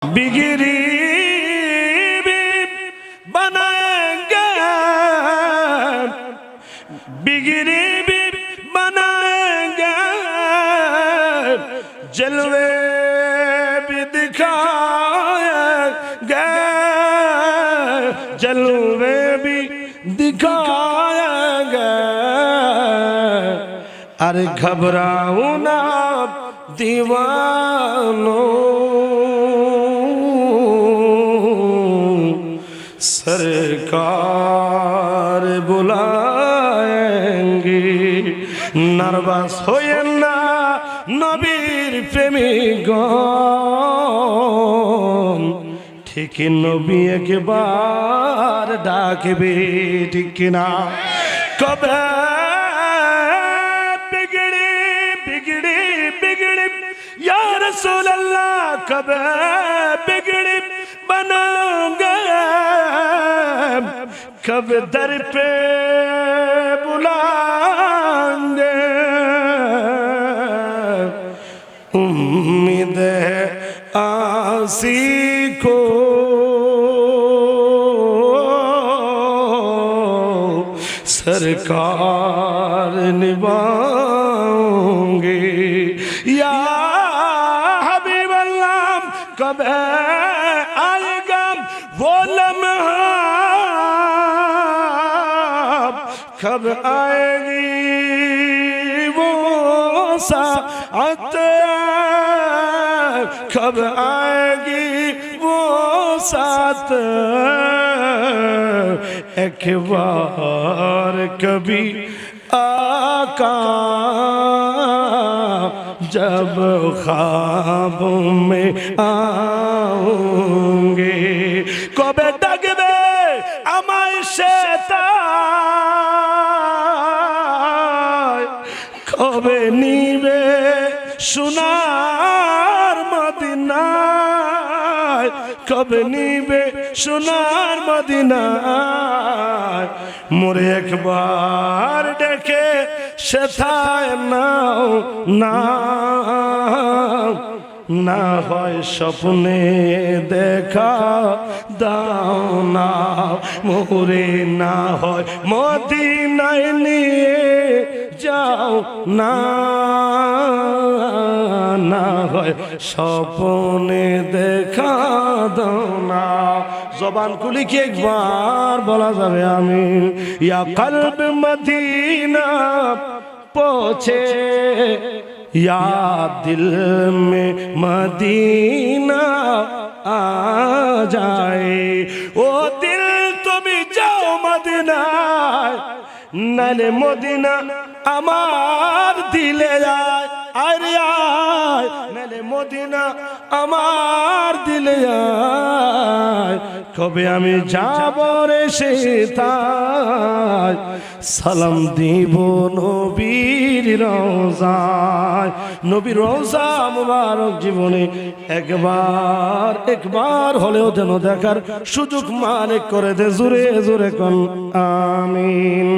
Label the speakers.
Speaker 1: बिगड़ी भी बनाएंगे, बिगड़ी भी बनाएंगे, जलवे भी दिखाएंगे, जलवे भी दिखाएंगे। अरे घबराओ ना दीवानो, सरकार बुलाएंगे। नार्भास होएन ना नबीर प्रेमिकगण, ठीक नबी एकबार डाकबे, ठीक ना? कबे बिगड़ी बिगड़ी बिगड़ी या रसूल अल्लाह, कबे बिगड़ी बनाऊंगा, कब दर पे बुलाएंगे। उम्मीद है आसी को सरकार निभाओगे। या हबीब अल्लाह, कब आएगा वो लम्हा, कब आएगी वो साअत, कब आएगी वो साथ। एक बार कभी आका जब ख्वाब में आऊंगे, कबे डगबे আমায় শয়তান, কবে নিবে সোনার মদিনায়, কবে নিবে সোনার মদিনায়। মোরে একবার ডেকে সেথায় নাও না, না হয় স্বপ্নে দেখা দাও না মোরে, না হয় মদিনায় নিয়ে যাও না, না হয় স্বপ্নে দেখা দাও না। জবান খুলি কি একবার বলা যাবে আমিন? ইয়া কলব মদিনা পৌঁছে, या दिल में मदीना आ जाए। ओ दिल तुम जाओ मदीना, नले मदीना আমার দিলে যায়, আরে আয় নলে মদিনা আমার দিলে যায়। কবে আমি যাব রে সেথায়, সালাম দিব নবীর রওজায়। নবীর রওজা মুবারক জীবনে একবার হলেও যেন দেখার সুযোগ মালিক করে দে। জোরে জোরে কোন আমিন।